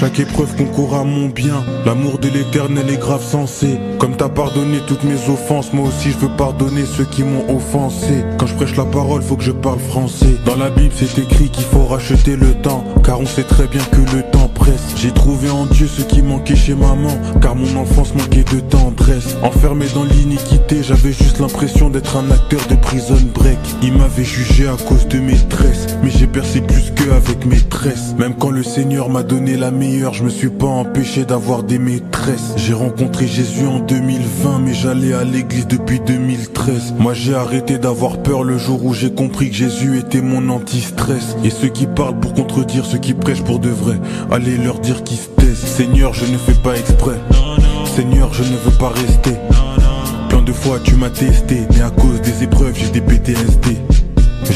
Chaque épreuve concourt à mon bien. L'amour de l'éternel est grave sensé. Comme t'as pardonné toutes mes offenses, moi aussi je veux pardonner ceux qui m'ont offensé. Quand je prêche la parole, faut que je parle français. Dans la Bible c'est écrit qu'il faut racheter le temps, car on sait très bien que le temps presse. J'ai trouvé en Dieu ce qui manquait chez maman, car mon enfance manquait de tendresse. Enfermé dans l'iniquité, j'avais juste l'impression d'être un acteur de prison break. Il m'avait jugé à cause de mes tresses, mais j'ai percé plus qu'eux avec mes tresses. Même quand le Seigneur m'a donné la meilleure, je me suis pas empêché d'avoir des maîtresses. J'ai rencontré Jésus en 2020, mais j'allais à l'église depuis 2013. Moi j'ai arrêté d'avoir peur le jour où j'ai compris que Jésus était mon anti-stress. Et ceux qui parlent pour contredire ceux qui prêchent pour de vrai, allez leur dire qu'ils se taisent. Seigneur, je ne fais pas exprès. Seigneur, je ne veux pas rester. Plein de fois tu m'as testé, mais à cause des épreuves j'ai des PTSD.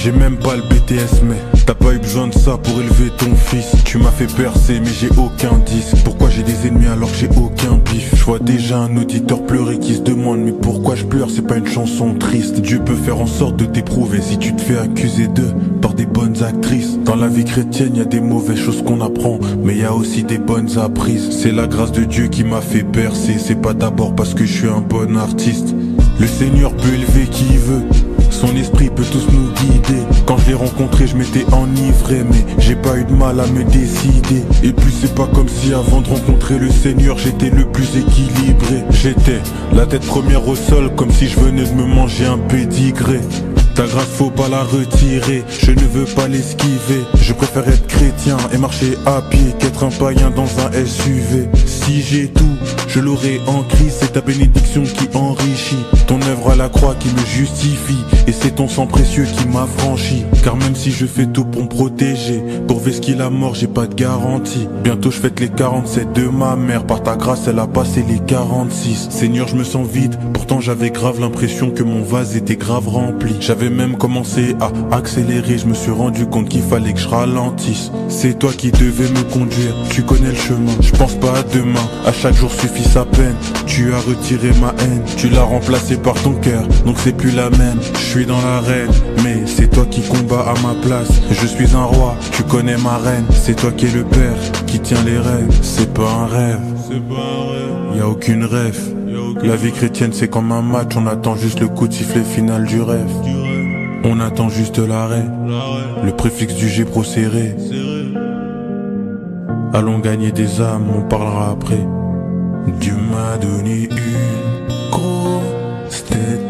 J'ai même pas le BTS, mais t'as pas eu besoin de ça pour élever ton fils. Tu m'as fait percer mais j'ai aucun disque. Pourquoi j'ai des ennemis alors que j'ai aucun bif? Je vois déjà un auditeur pleurer qui se demande mais pourquoi je pleure, c'est pas une chanson triste. Dieu peut faire en sorte de t'éprouver si tu te fais accuser d'eux par des bonnes actrices. Dans la vie chrétienne y a des mauvaises choses qu'on apprend, mais y a aussi des bonnes apprises. C'est la grâce de Dieu qui m'a fait percer, c'est pas d'abord parce que je suis un bon artiste. Le Seigneur peut élever qui il veut, son esprit peut tous nous guider. Quand je l'ai rencontré je m'étais enivré, mais j'ai pas eu de mal à me décider. Et puis c'est pas comme si avant de rencontrer le Seigneur j'étais le plus équilibré. J'étais la tête première au sol, comme si je venais de me manger un pédigré. Ta grâce faut pas la retirer, je ne veux pas l'esquiver. Je préfère être chrétien et marcher à pied qu'être un païen dans un SUV. Si j'ai tout, je l'aurai en Christ, c'est ta bénédiction qui enrichit. Ton œuvre à la croix qui me justifie, et c'est ton sang précieux qui m'a franchi. Car même si je fais tout pour me protéger, pour vesquiller la mort j'ai pas de garantie. Bientôt je fête les 47 de ma mère, par ta grâce elle a passé les 46. Seigneur je me sens vide, pourtant j'avais grave l'impression que mon vase était grave rempli. J'avais même commencé à accélérer, je me suis rendu compte qu'il fallait que je ralentisse. C'est toi qui devais me conduire, tu connais le chemin. Je pense pas à demain, à chaque jour suffit sa peine. Tu as retiré ma haine, tu l'as remplacée par ton cœur, donc c'est plus la même. Je suis dans l'arène, mais c'est toi qui combats à ma place. Je suis un roi, tu connais ma reine. C'est toi qui es le père, qui tient les rêves. C'est pas un rêve, y a aucune rêve. La vie chrétienne c'est comme un match, on attend juste le coup de sifflet final du rêve. On attend juste l'arrêt, le préfixe du G serré. Allons gagner des âmes, on parlera après. Dieu m'a donné une grosse tête.